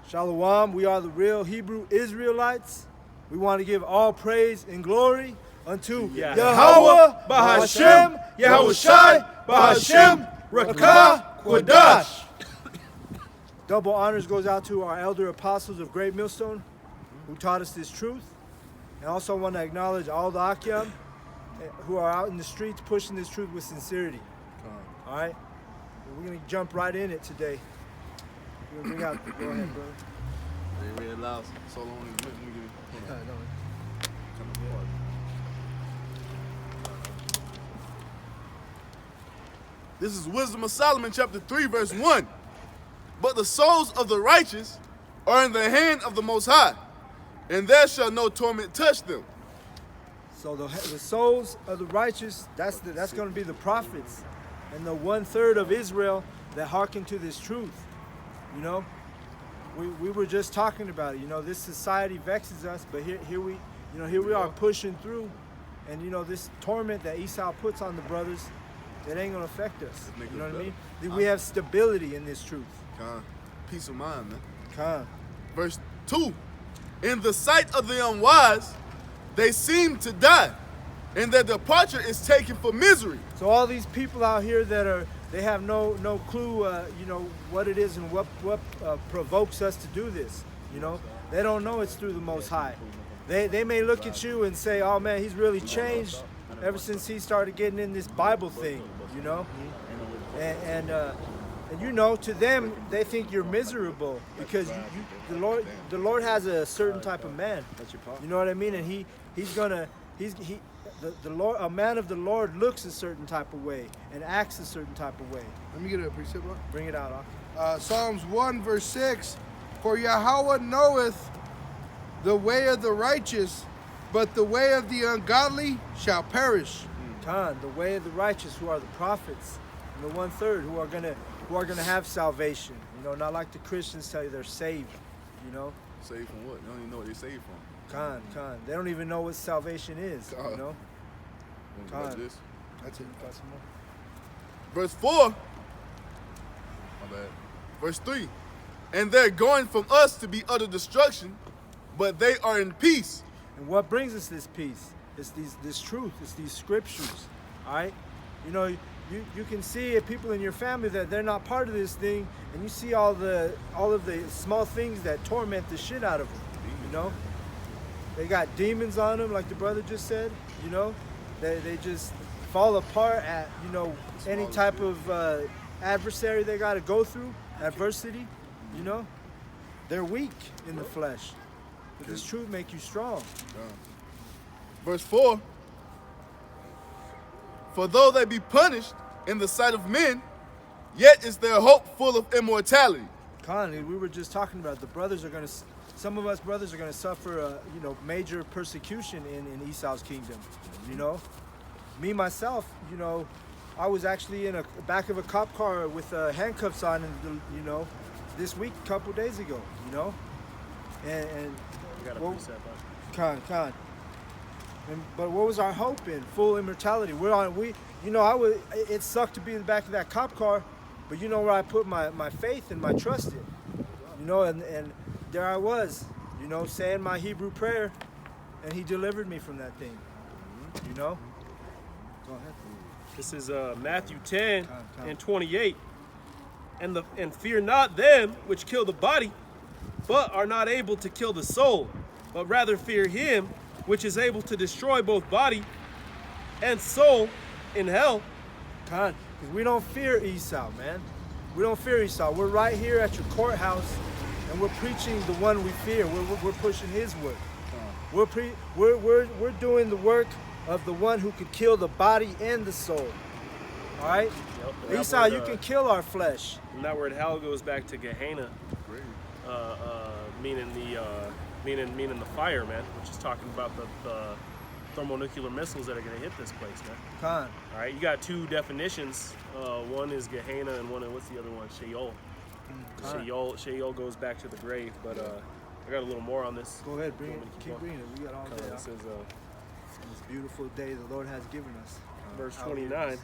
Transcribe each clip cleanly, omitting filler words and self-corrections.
Shalom, we are the real Hebrew Israelites. We want to give all praise and glory unto Yahweh, Bahashem, Yahushai, Bahashem, Rakah, Quadash. Double honors goes out to our elder apostles of Great Millstone who taught us this truth. And also want to acknowledge all the Akyam who are out in the streets pushing this truth with sincerity. All right? We're going to jump right in it today. We're going to bring out, go ahead, brother. They read loud. So long as let me give it. This is Wisdom of Solomon, chapter 3, verse 1. But the souls of the righteous are in the hand of the Most High, and there shall no torment touch them. So the souls of the righteous, that's going to be the prophets and the 1/3 of Israel that hearken to this truth. You know, we were just talking about it. You know, this society vexes us, but here we are pushing through, and you know this torment that Esau puts on the brothers, it ain't gonna affect us. You know what I mean? We have stability in this truth. Peace of mind, man. Verse 2. In the sight of the unwise, they seem to die, and their departure is taken for misery. So all these people out here they have no clue, you know, what it is and what provokes us to do this. You know, they don't know it's through the Most High. They may look at you and say, "Oh man, he's really changed ever since he started getting in this Bible thing." You know, and you know, to them they think you're miserable because the Lord has a certain type of man. You know what I mean? And the Lord, a man of the Lord looks a certain type of way and acts a certain type of way. Let me get a precept, bro. Bring it out, Psalms 1, verse 6. For Yahweh knoweth the way of the righteous, but the way of the ungodly shall perish. The way of the righteous, who are the prophets, and the 1/3 who are gonna have salvation. You know, not like the Christians tell you they're saved. You know, Saved from what? They don't even know what they're saved from. They don't even know what salvation is. You know. This. That's it. Got some more? Verse 4. My bad. Verse 3. And they're going from us to be utter destruction, but they are in peace. And what brings us this peace? It's this truth. It's these scriptures. All right. You know, you can see people in your family that they're not part of this thing, and you see all of the small things that torment the shit out of them. You know, they got demons on them, like the brother just said. You know, they just fall apart at, you know, any type of adversary they got to go through, adversity. You know, they're weak in the flesh. But this truth make you strong. Verse 4. For though they be punished in the sight of men, yet is their hope full of immortality. Conley, we were just talking about some of us brothers are going to suffer, you know, major persecution in Esau's kingdom. You know, me myself, you know, I was actually in the back of a cop car with handcuffs on, and you know, this week, a couple days ago. You know, and but what was our hope in? Full immortality. It sucked to be in the back of that cop car, but you know where I put my faith and my trust in. You know, and there I was, you know, saying my Hebrew prayer, and he delivered me from that thing. You know? Go ahead. This is Matthew 10 and 28. And fear not them which kill the body, but are not able to kill the soul, but rather fear him which is able to destroy both body and soul in hell. Because we don't fear Esau, man. We don't fear Esau. We're right here at your courthouse, and we're preaching the one we fear. We're pushing his word. We're doing the work of the one who could kill the body and the soul. All right? Yep. Esau, you can kill our flesh. And that word hell goes back to Gehenna, meaning the fire, man, which is talking about the thermonuclear missiles that are going to hit this place, man. All right, you got two definitions. One is Gehenna, and what's the other one? Sheol. Sheol goes back to the grave, but I got a little more on this. Go ahead, keep reading it. We got all day. It says, this beautiful day the Lord has given us. Verse 29.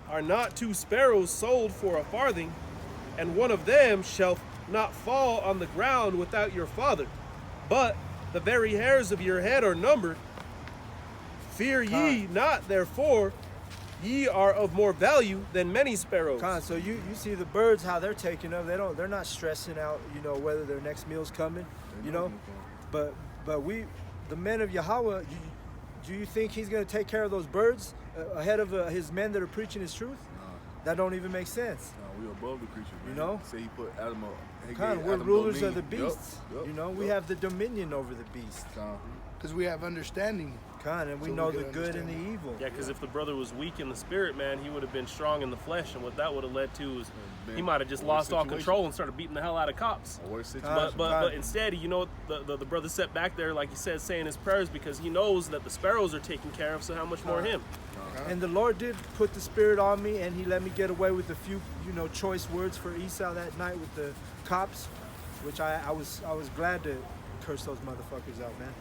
Are not two sparrows sold for a farthing, and one of them shall not fall on the ground without your father, but the very hairs of your head are numbered. Fear ye not, therefore, ye are of more value than many sparrows. So you see the birds, how they're taken of. They're not stressing out, whether their next meal's coming, But we, the men of Yahweh, do you think he's going to take care of those birds ahead of his men that are preaching his truth? That don't even make sense. No, we're above the creature, man. Say he put Adam up. We're rulers of the beasts. Yep. We have the dominion over the beast. Because we have understanding. And we know the good and the evil. Yeah, because if the brother was weak in the spirit, man, he would have been strong in the flesh, and what that would have led to is he might have just lost all control and started beating the hell out of cops. But instead, the brother sat back there, like he said, saying his prayers because he knows that the sparrows are taken care of, so how much more him? And the Lord did put the spirit on me, and he let me get away with a few, choice words for Esau that night with the cops, which I was glad to curse those motherfuckers out, man.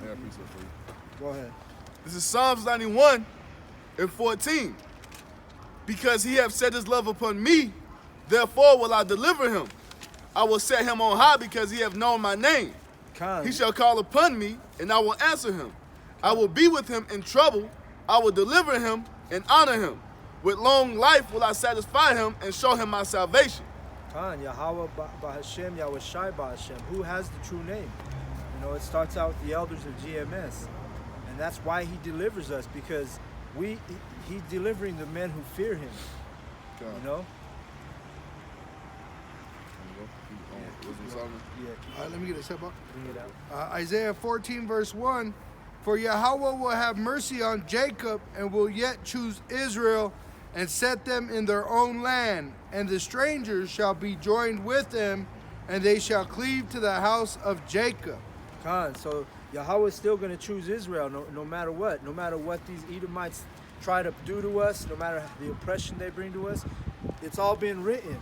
Yeah, I appreciate it for you. Go ahead. This is Psalms 91 and 14. Because he hath set his love upon me, therefore will I deliver him. I will set him on high because he hath known my name. He shall call upon me, and I will answer him. I will be with him in trouble. I will deliver him and honor him. With long life will I satisfy him and show him my salvation. Yahweh Ba'Hashem, Yahweh Shai Ba'Hashem. Who has the true name? It starts out with the elders of GMS. And that's why he delivers us, because he's delivering the men who fear him. Let me get a step up. Bring it out. Isaiah 14 verse 1. For Yahweh will have mercy on Jacob and will yet choose Israel and set them in their own land. And the strangers shall be joined with them, and they shall cleave to the house of Jacob. So Yahweh is still going to choose Israel no matter what. No matter what these Edomites try to do to us, no matter the oppression they bring to us, it's all been written,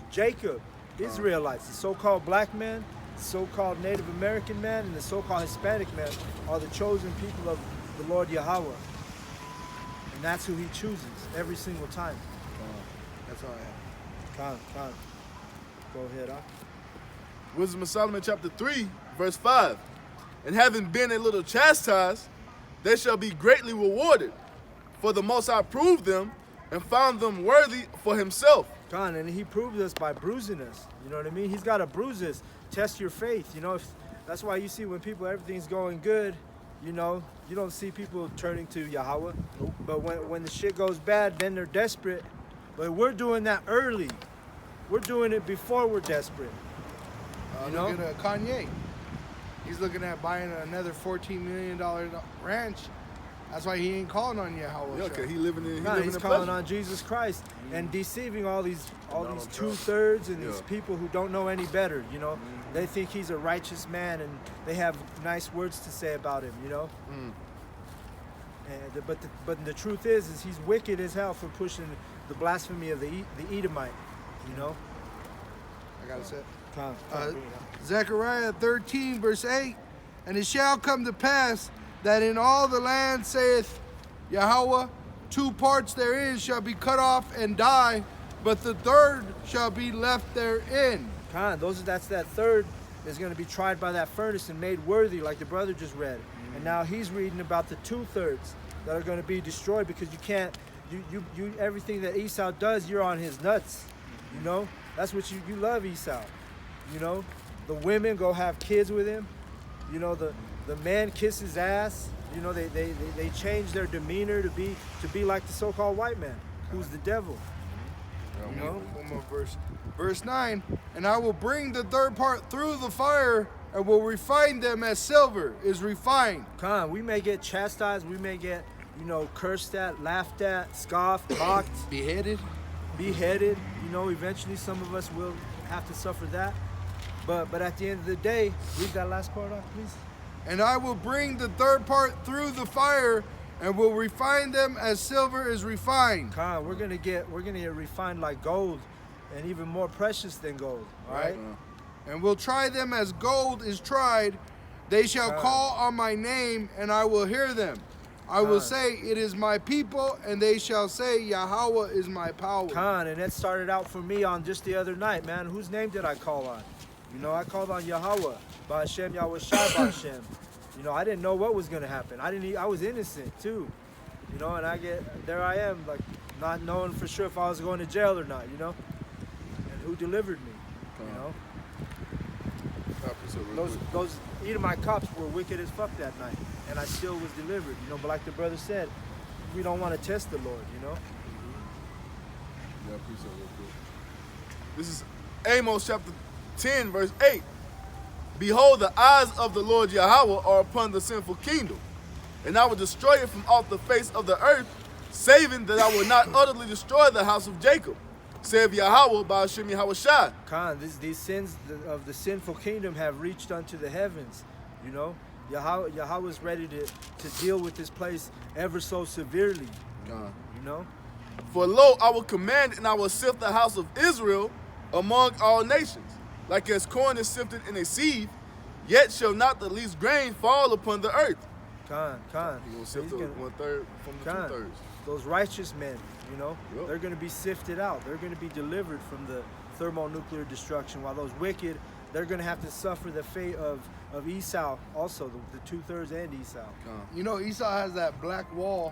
Jacob, Israelites, the so-called black man, the so-called Native American man, and the so-called Hispanic man are the chosen people of the Lord Yahweh. And that's who he chooses every single time. That's all I have. Go ahead, Wisdom of Solomon chapter 3, verse 5. And having been a little chastised, they shall be greatly rewarded. For the Most High proved them and found them worthy for himself. And he proved us by bruising us. You know what I mean? He's got to bruise us, test your faith. That's why you see when everything's going good, you don't see people turning to Yahweh. But when the shit goes bad, then they're desperate. But we're doing that early. We're doing it before we're desperate. Look at Kanye. He's looking at buying another $14 million ranch. That's why he ain't calling on Yahweh. Yeah, because he's calling pleasure. on Jesus Christ and deceiving all these 2/3 and these people who don't know any better. They think he's a righteous man and they have nice words to say about him. And but the truth is he's wicked as hell for pushing the blasphemy of the Edomite. I got it set. Zechariah 13 verse 8. And it shall come to pass that in all the land, saith Yahweh, 2 parts therein shall be cut off and die, but the third shall be left therein. That's that third is going to be tried by that furnace and made worthy, like the brother just read. And now he's reading about the 2/3 that are going to be destroyed, because you can't, you everything that Esau does, you're on his nuts. That's what you love Esau. The women go have kids with him. The men kiss his ass. They change their demeanor to be like the so-called white man, who's the devil. One more verse. Verse 9. And I will bring the third part through the fire and will refine them as silver is refined. We may get chastised. We may get, cursed at, laughed at, scoffed, mocked, beheaded. Eventually some of us will have to suffer that. But at the end of the day, read that last part off, please. And I will bring the third part through the fire and will refine them as silver is refined. We're gonna get refined like gold, and even more precious than gold. All right. And will try them as gold is tried. They shall call on my name, and I will hear them. I will say, it is my people, and they shall say, Yahweh is my power. Khan, and that started out for me on just the other night, man. Whose name did I call on? You know, I called on Yahweh, Ba'Hashem Yahweh Shai Ba'Hashem. You know, I didn't know what was gonna happen. I was innocent too. You know, and there I am, like not knowing for sure if I was going to jail or not. You know, and who delivered me? You know, those Edomite cops were wicked as fuck that night, and I still was delivered. You know, but like the brother said, we don't want to test the Lord. You know. Yeah, I appreciate it real quick. This is Amos chapter 10, verse 8. Behold, the eyes of the Lord Yahweh are upon the sinful kingdom, and I will destroy it from off the face of the earth, saving that I will not utterly destroy the house of Jacob, saith Yahweh by Hashem Yahweh Shai. Khan, these sins of the sinful kingdom have reached unto the heavens. You know, Yahweh is ready to deal with this place ever so severely. God. You know? For lo, I will command and I will sift the house of Israel among all nations. Like as corn is sifted in a sieve, yet shall not the least grain fall upon the earth. Khan. He's going to sift 1/3 from the 2/3. Those righteous men, you know, Yep. they're going to be sifted out. They're going to be delivered from the thermonuclear destruction, while those wicked, they're going to have to suffer the fate of Esau also, the 2/3 and Esau. You know, Esau has that black wall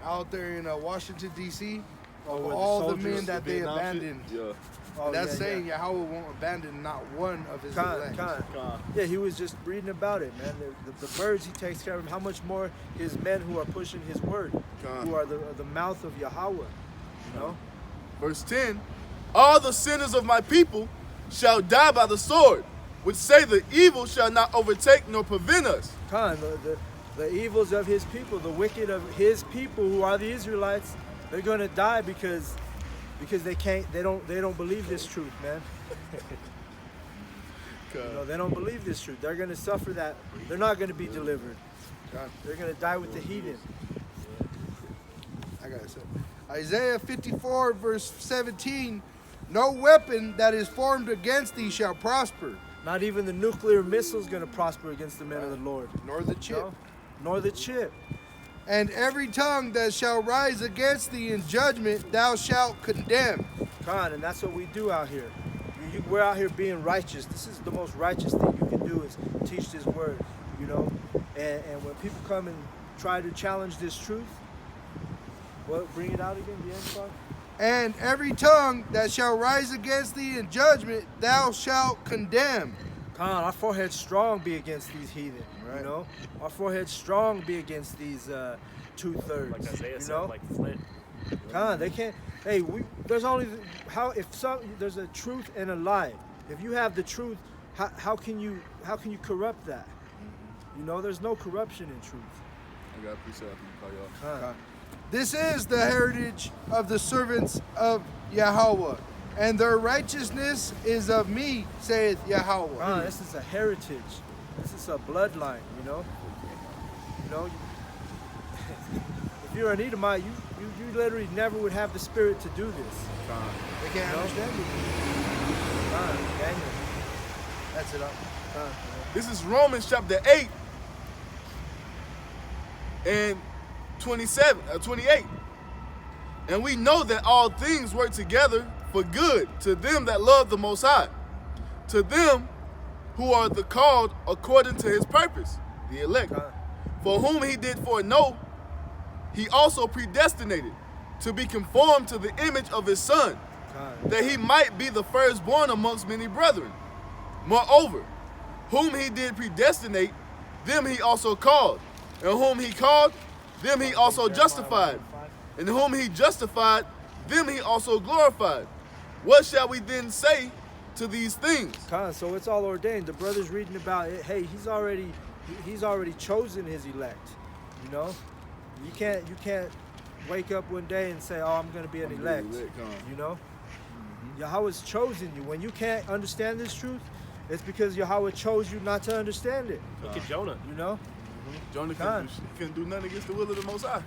out there in Washington, D.C. Oh, of where the all the soldiers- men that they Vietnam shit? abandoned. Yeah. Oh, That's yeah, saying Yahweh won't abandon not one of his elect. Khan. Yeah, he was just reading about it, man. The birds he takes care of. How much more his men who are pushing his word, Khan. who are the mouth of Yahweh. You know. Verse 10, all the sinners of my people shall die by the sword, which say the evil shall not overtake nor prevent us. Khan, the evils of his people, the wicked of his people who are the Israelites, they're gonna die because they don't believe this truth, man. You know, they don't believe this truth. They're gonna suffer that. They're not gonna be delivered. They're gonna die with the heathen. I got it. Isaiah 54, verse 17. No weapon that is formed against thee shall prosper, Not even the nuclear missile's gonna prosper against the men of the Lord. nor the chip. No? Nor the chip. And every tongue that shall rise against thee in judgment thou shalt condemn. Khan, and that's what we do out here. We're out here being righteous. This is the most righteous thing you can do is teach this word, you know. And when people come and try to challenge this truth, bring it out again, the end part. And every tongue that shall rise against thee in judgment thou shalt condemn. Khan, our forehead strong be against these heathen, Right. you know. Our forehead strong be against these 2/3. Like Isaiah you said, know? like Flint. Khan, they can't. Hey, there's a truth and a lie. If you have the truth, how can you corrupt that? You know, there's no corruption in truth. I got to appreciate it. Call y'all. Khan. This is the heritage of the servants of Yahweh, and their righteousness is of me, saith Yahweh. Khan, this is a heritage. This is a bloodline. You know. You know. If you're an Edomite, you literally never would have the spirit to do this. They can't No. understand it. Khan, Daniel. That's it. Khan. This is Romans chapter 8 and 28. And we know that all things work together for good to them that love the Most High, to them who are the called according to his purpose, the elect. Khan. For whom he did foreknow, he also predestinated to be conformed to the image of his Son, Khan. that he might be the firstborn amongst many brethren. Moreover, whom he did predestinate, them he also called. And whom he called, them he also justified. And whom he justified, them he also glorified. What shall we then say to these things? Khan, so it's all ordained. The brother's reading about it. Hey, he's already chosen his elect. You know, you can't wake up one day and say, "Oh, I'm going to be an I'm elect." gonna be elect, Khan. You know, Yahweh's chosen you. When you can't understand this truth, it's because Yahweh chose you not to understand it. Look at Jonah. You know, Jonah Khan. couldn't do nothing against the will of the Most High.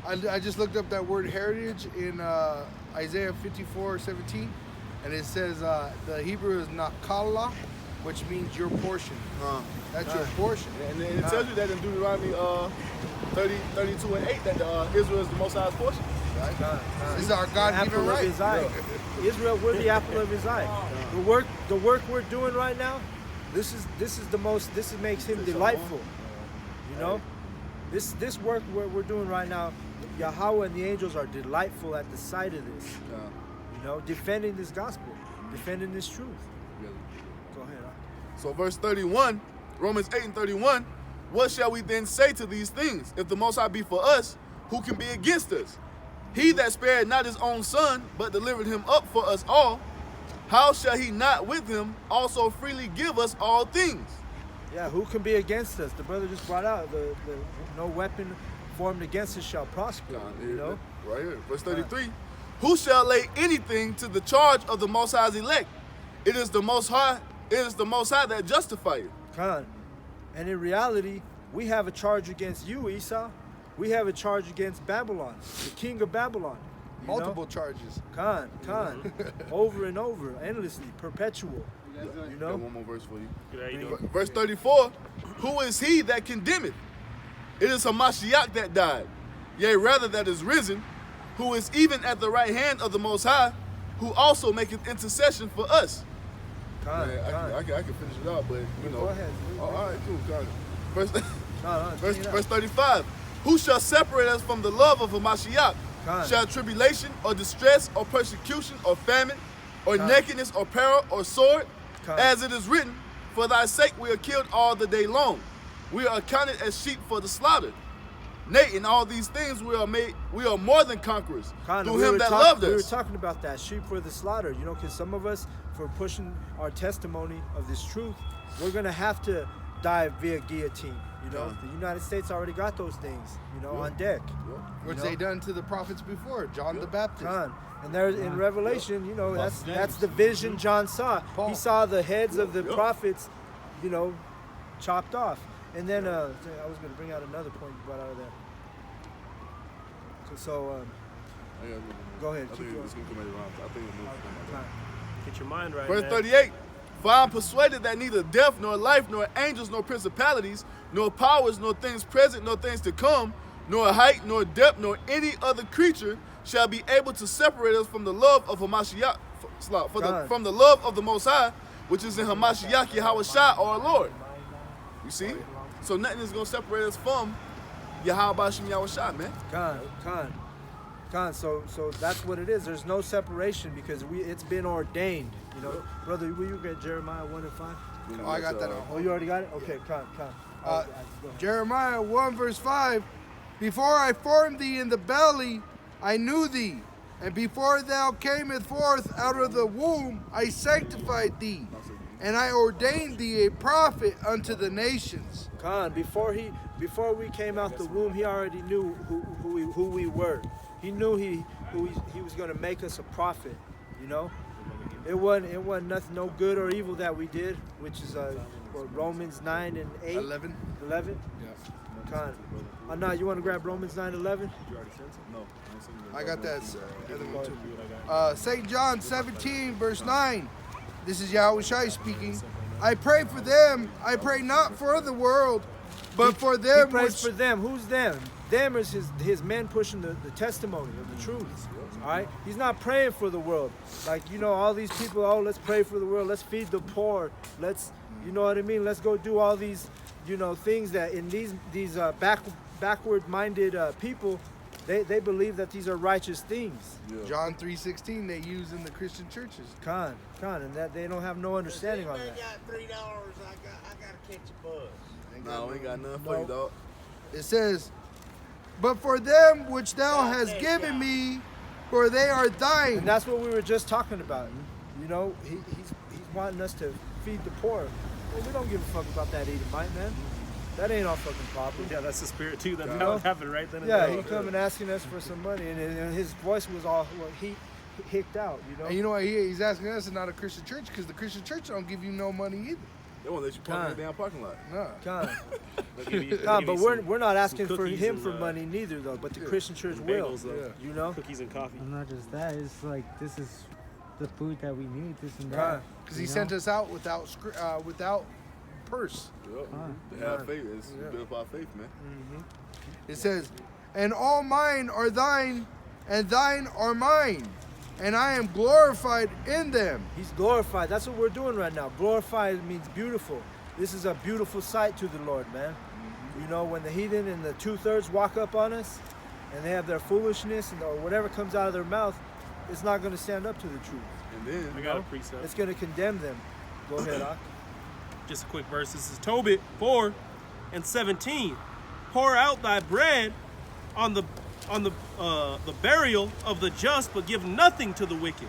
I just looked up that word heritage in Isaiah 54:17, and it says the Hebrew is nakala, which means your portion. That's your portion. And it tells you that in Deuteronomy 32 and 8 that Israel is the Most High's portion. Right? This is The our God-given apple of right. his eye. Israel, we're the apple of his eye. The work we're doing right now, this makes him delightful. You know? This work we're doing right now, Yahweh and the angels are delightful at the sight of this. You know, defending this gospel, defending this truth. Go ahead. So verse 31, Romans 8 and 31, what shall we then say to these things? If the Most High be for us, who can be against us? He that spared not his own son, but delivered him up for us all, how shall he not with him also freely give us all things? Yeah, who can be against us? The brother just brought out the no weapon formed against us shall prosper. You know? Right here, verse 33. Who shall lay anything to the charge of the Most High's elect? It is the Most High that justifieth. Khan. And in reality, we have a charge against you, Esau. We have a charge against Babylon, the king of Babylon. Multiple charges. Khan. Over and over, endlessly, perpetual. You know? Got one more verse for you. Good, how you doing? Verse 34. Who is he that condemneth? It is Hamashiach that died, yea, rather that is risen, who is even at the right hand of the Most High, who also maketh intercession for us. Khan. I can finish it out, but you know. Go ahead. All right, cool. Verse 35. Who shall separate us from the love of Hamashiach? Shall tribulation or distress or persecution or famine or nakedness or peril or sword? As it is written, for thy sake we are killed all the day long. We are accounted as sheep for the slaughter. Nay, in all these things we are more than conquerors through him that loved us. We were talking about that, sheep for the slaughter, you know, because some of us, for pushing our testimony of this truth, we're going to have to die via guillotine. You know, the United States already got those things, you know, on deck. Which they done to the prophets before, John the Baptist. And there's in Revelation, you know, that's the vision John saw. He saw the heads of the prophets, you know, chopped off. And then I was going to bring out another point you brought out of there. Go ahead. Keep going. Get your mind right, Verse man. 38. For I am persuaded that neither death, nor life, nor angels, nor principalities, nor powers, nor things present, nor things to come, nor height, nor depth, nor any other creature shall be able to separate us from the love of Hamashiach, from the love of the Most High, which is in Hamashiach Yahushua our Lord. You see? So nothing is going to separate us from Yahweh Bashim Yahushua, man. Khan. So that's what it is. There's no separation because it's been ordained. You know, brother, will you get Jeremiah 1 and 5? Oh, I got that. Oh, you already got it? Okay, Khan. Jeremiah 1 verse 5. Before I formed thee in the belly, I knew thee. And before thou camest forth out of the womb, I sanctified thee. And I ordained thee a prophet unto the nations. Khan, before we came out the womb, he already knew who we were. He knew he was going to make us a prophet. You know, it wasn't nothing, no good or evil that we did, which is Romans 9 and 8. 11. Yeah. Khan. Now you want to grab Romans 9:11? No. I got that. St. John 17 verse 9. This is Yahushua speaking. I pray for them. I pray not for the world, but for them. He prays for them. Who's them? Them is his men pushing the testimony of the truth. All right? He's not praying for the world. Like, you know, all these people, let's pray for the world. Let's feed the poor. Let's, you know what I mean? Let's go do all these, you know, things that in these backward-minded people, they believe that these are righteous things. John 3:16 they use in the Christian churches. Khan, and that they don't have no understanding on that. Got $3, I gotta catch a bus. No, we ain't got nothing for you, dog. It says, but for them which thou hast given me, for they are thine. And that's what we were just talking about. You know, he's wanting us to feed the poor. Well, we don't give a fuck about that Edomite, man. That ain't our fucking problem. Yeah, that's the spirit too. That's how it happened right then and there. there. He come and asking us for some money, and his voice was all he hicked out, you know. And you know what? He's asking us, and not a Christian church, because the Christian church don't give you no money either. They won't let you park in the damn parking lot. No. But we're not asking for him for money neither, though. But the Christian church will, bagels, you know. Cookies and coffee. And not just that, it's like this is the food that we need, this and that. Because he you know? sent us out without purse. Yep. Mm-hmm. To have faith. It's built by faith, man. It says, and all mine are thine, and thine are mine, and I am glorified in them. He's glorified. That's what we're doing right now. Glorified means beautiful. This is a beautiful sight to the Lord, man. You know, when the heathen and the 2/3 walk up on us and they have their foolishness or whatever comes out of their mouth, it's not going to stand up to the truth. And then I got a precept. It's going to condemn them. Go ahead, Ak. Just a quick verse. This is Tobit 4:17. Pour out thy bread on the burial of the just, but give nothing to the wicked.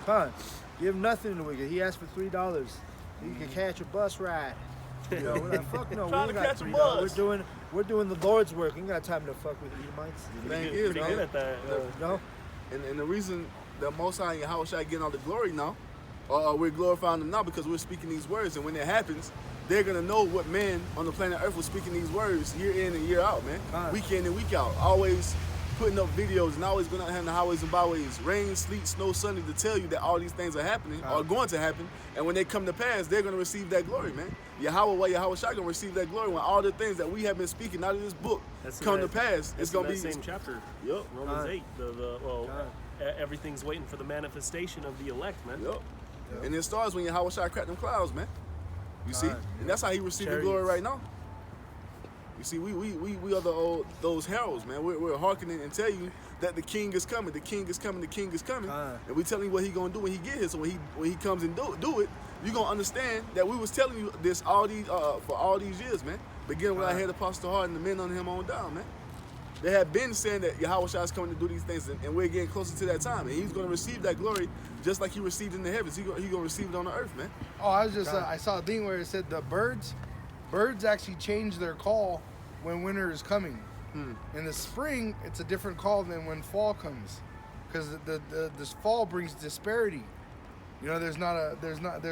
Fine. Give nothing to the wicked. He asked for $3. You can catch a bus ride. You know, we're like, fuck no, we Trying don't to got catch a $3. bus. We're doing the Lord's work. We ain't got time to fuck with Edomites. the thing Pretty is, good man, at that. No? and the reason the Most High and Yahweh Shai getting all the glory now, we're glorifying them now because we're speaking these words, and when it happens, they're gonna know what man on the planet Earth was speaking these words year in and year out, man. Right. Week in and week out, always putting up videos and always going out on the highways and byways, rain, sleet, snow, sunny, to tell you that all these things are happening, are going to happen, and when they come to pass, they're gonna receive that glory, man. Yahweh Shai gonna receive that glory when all the things that we have been speaking out of this book come to pass. It's gonna be same chapter. Yup. Romans 8. Everything's waiting for the manifestation of the elect, man. Yup. And it starts when Yahweh Shai cracked them clouds, man. You see? And that's how he received the glory right now. You see, we are those heralds, man. We're hearkening and tell you that the king is coming, the king is coming, the king is coming. And we telling you what he gonna do when he get here. So when he comes and do it, you gonna understand that we was telling you this for all these years, man. Beginning when I had Apostle Hart and the men on him on down, man. They had been saying that Yahweh Shai is coming to do these things, and we're getting closer to that time. And he's going to receive that glory just like he received in the heavens. He's going to receive it on the earth, man. Oh, I saw a thing where it said the birds actually change their call when winter is coming. In the spring, it's a different call than when fall comes, because this fall brings disparity. You know, there's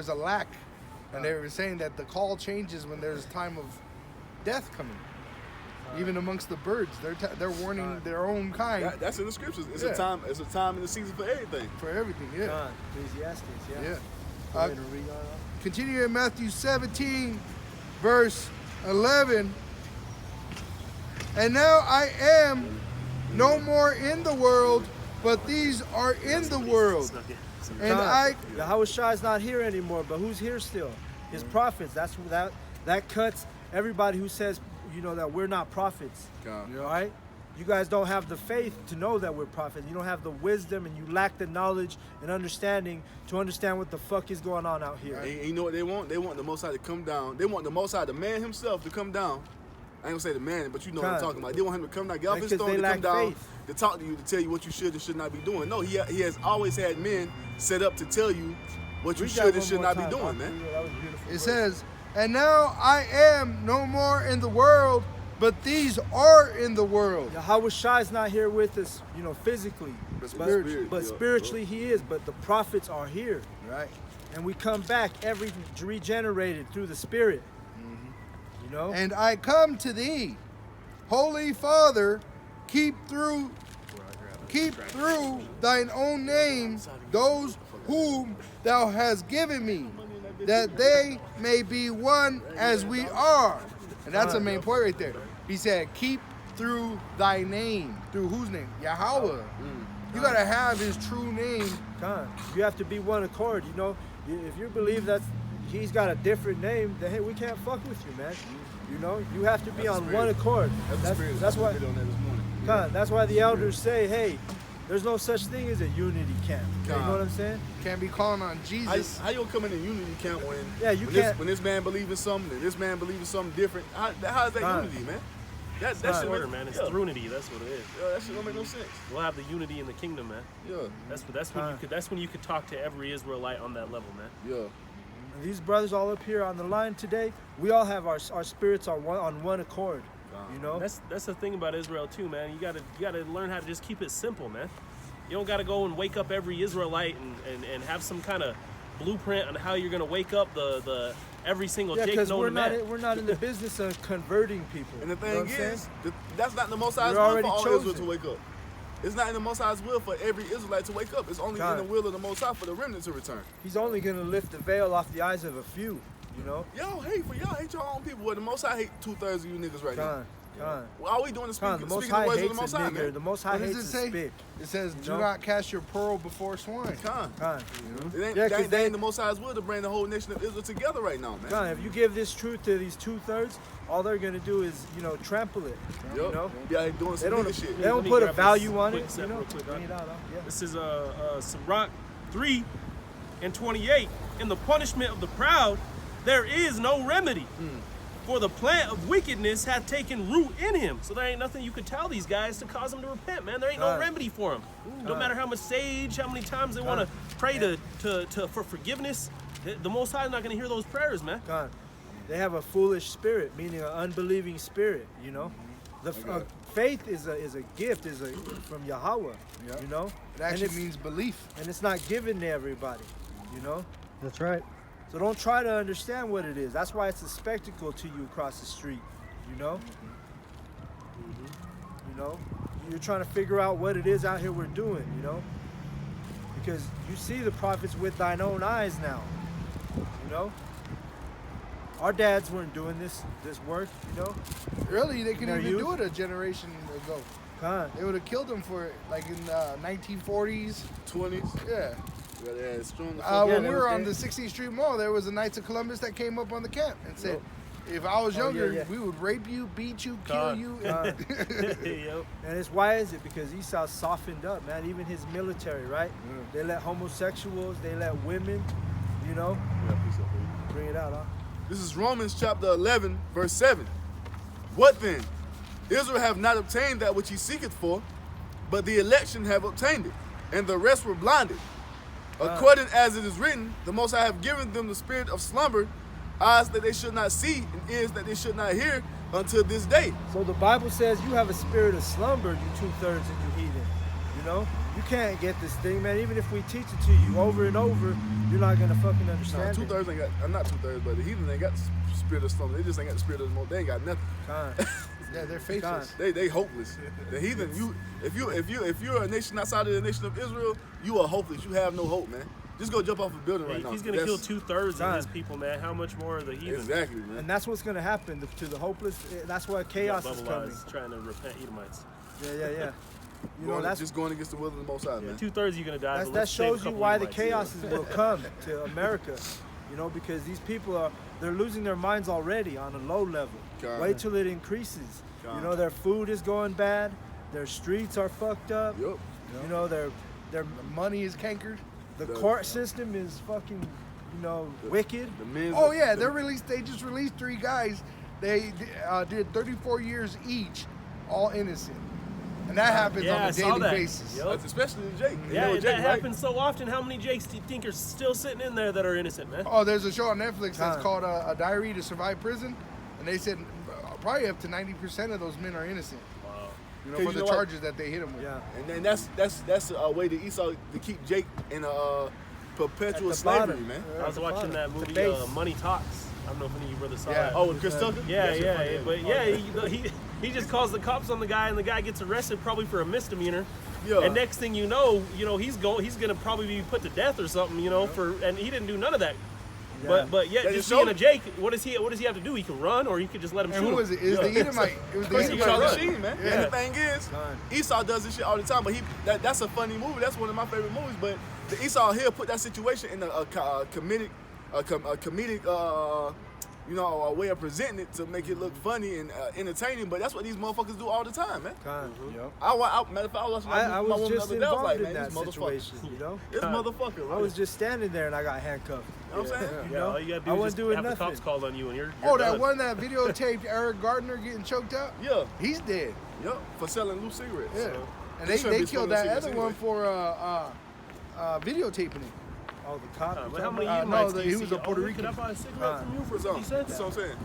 a lack, and they were saying that the call changes when there's time of death coming. Even amongst the birds, they're warning their own kind. That's in the scriptures. It's a time. It's a time in the season for everything. For everything, yeah. Ecclesiastes, Yeah. Go ahead and read on. Continue in Matthew 17, verse 11. And now I am no more in the world, but these are in the world. And Yahweh Shai is not here anymore, but who's here still? His prophets. That cuts everybody who says, you know, that we're not prophets. All right? You guys don't have the faith to know that we're prophets. You don't have the wisdom, and you lack the knowledge and understanding to understand what the fuck is going on out here. And you know what they want? They want the Most High to come down. They want the Most High, the man himself, to come down. I ain't gonna say the man, but you know what I'm talking about. They want him to come down, get off his throne, to come down, to talk to you, to tell you what you should and should not be doing. No, he has always had men set up to tell you what you should and should not be doing, man. That was beautiful. it says, and now I am no more in the world, but these are in the world. Yahweh Shai is not here with us, you know, physically, but spiritually he is. But the prophets are here, Right. and we come back regenerated through the Spirit. You know. And I come to thee, Holy Father, keep through thine own name those whom thou hast given me, that they may be one as we are. And that's the main point right there. He said, keep through thy name. Through whose name? Yahweh. You gotta have his true name. You have to be one accord. You know, if you believe that he's got a different name, then hey, we can't fuck with you, man. You know, you have to be on one accord. That's why. That's why the elders say, hey, there's no such thing as a unity camp. You know what I'm saying? Can't be calling on Jesus. How you gonna come in a unity camp when when this man believes in something and this man believes in something different? How is that unity, man? That's order, man. It's thrunity. That's what it is. That shit don't make no sense. We'll have the unity in the kingdom, man. Yeah. That's when you could talk to every Israelite on that level, man. Yeah. And these brothers all up here on the line today, we all have our spirits on one accord. You know. That's the thing about Israel too, man. You gotta learn how to just keep it simple, man. You don't gotta go and wake up every Israelite and have some kind of blueprint on how you're gonna wake up the every single Jake because known we're not in the business of converting people. And the thing is, that's not the Most High's We're will already for all chosen. Israel to wake up. It's not in the Most High's will for every Israelite to wake up. It's only in the will of the Most High for the remnant to return. He's only gonna lift the veil off the eyes of a few, you know? Y'all hate your own people. Well, the Most High hate 2/3 of you niggas right now. Well, all we doing is speaking The the Most High words of hates the Most a High, nigger. man. The Most High What does hates it to say? spit. It says, You do know? not cast your pearl before swine. Con. Con. It ain't, Yeah, 'cause that ain't the Most High's will to bring the whole nation of Israel together right now, man. Con, if you give this truth to these 2/3, all they're gonna do is, you know, trample it. You know? Yeah, doing They some don't, nigga shit. they don't Let me put a grab this value on quick it. set You know? real quick, Bring it out, yeah. This is Sirach 3 and 28. In the punishment of the proud, there is no remedy. For the plant of wickedness hath taken root in him. So there ain't nothing you could tell these guys to cause them to repent, man. There ain't no remedy for them. No matter how much sage, how many times they want to pray for forgiveness, the Most High is not going to hear those prayers, man. Con. They have a foolish spirit, meaning an unbelieving spirit, you know? The faith is a gift, from Yahweh, you know? It actually means belief. And it's not given to everybody, you know? That's right. So don't try to understand what it is. That's why it's a spectacle to you across the street, you know? You know? You're trying to figure out what it is out here we're doing, you know? Because you see the prophets with thine own eyes now, you know? Our dads weren't doing this work, you know? Really, they couldn't Their even youth? do it a generation ago. Con. They would have killed them for it, like in 1940s. 20s. Yeah. Yeah, they're strong. When they we was were on there. the 16th Street Mall, there was a Knights of Columbus that came up on the camp and said, if I was younger, yeah. we would rape you, beat you, kill God. you. Yep. And it's why is it? Because Esau softened up, man. Even his military, right? They let homosexuals, they let women, you know? Bring it out, huh? This is Romans chapter 11, verse 7. What then? Israel have not obtained that which he seeketh for, but the election have obtained it, and the rest were blinded. According as it is written, the Most High have given them the spirit of slumber, eyes that they should not see, and ears that they should not hear, until this day. So the Bible says you have a spirit of slumber, you 2/3 and you heathen. You know? You can't get this thing, man. Even if we teach it to you over and over, you're not gonna fucking No, understand it. 2/3 ain't got, not 2/3, but the heathen ain't got the spirit of slumber. They just ain't got the spirit of the most. They ain't got nothing. Con. Yeah, they're faithless. They hopeless. The heathen, if you're a nation outside of the nation of Israel, you are hopeless. You have no hope, man. Just go jump off a building right now. He's going to kill That's- 2/3 of his people, man. How much more of the heathen? Exactly, man. And that's what's gonna happen to the hopeless. That's why chaos is Bubble coming. Eyes trying to repent Edomites. Yeah. You know, that's just going against the will of the Most High, Yeah, man. 2/3 you're going to die. but that let's save a shows you couple why the Edomites. chaos will come to America. You know, because these people they're losing their minds already on a low level. God. Wait till it increases. God. You know, their food is going bad, their streets are fucked up. Yup. You know, their The money is cankered. the court system is fucking, you know, wicked. The men. Oh yeah, they just released 3 guys. They did 34 years each, all innocent. And that happens Yeah, on I a saw daily that. basis. Yep. That's especially the Jake. You Yeah, know that Jake, right? happens so often. How many Jakes do you think are still sitting in there that are innocent, man? Oh, there's a show on Netflix that's Huh. called A Diary to Survive Prison, and they said probably up to 90% of those men are innocent. Wow. You know, 'Cause for you the know what? charges that they hit them with. Yeah. And then that's a way to Esau to keep Jake in a perpetual At the slavery, bottom. man. I was the watching bottom. that The movie, base. Money Talks. I don't know if any of you brothers saw Yeah. that. Oh, with Chris Tucker? Yeah, That shit yeah, funny. but yeah, he just calls the cops on the guy, and the guy gets arrested probably for a misdemeanor. Yeah. And next thing you know, he's gonna probably be put to death or something, and he didn't do none of that. But yet, That just just being showed a it. Jake, what does he have to do? He can run, or he could just let him And shoot who him. was it? Is the Edomite? It was the course he Edomite. shot Charlie Right. Sheen, man. Yeah. And the thing is, Fine. Esau does this shit all the time, but that's a funny movie. That's one of my favorite movies. But the Esau here put that situation in a comedic, a way of presenting it to make it look funny and entertaining. But that's what these motherfuckers do all the time, man. Con. Matter of fact, I was watching I my was woman the just other day. I was involved like, in man, that this motherfucker. situation, you know? This motherfucker. I was just standing there and I got handcuffed. You know what I'm saying? You Yeah, know? all you gotta I do is wasn't just doing have the nothing. cops called on you, and you're Oh, that done. one that videotaped Eric Gardner getting choked out? Yeah. He's dead. Yup. For selling loose cigarettes. Yeah. So, And he shouldn't they be killed smoking that cigarettes other one anyway. for videotaping it. Oh, the cop. But how many no, Edomites do you he see? was a Puerto Can I Rican. buy a cigarette from you for So, 50 cents? that's what I'm saying.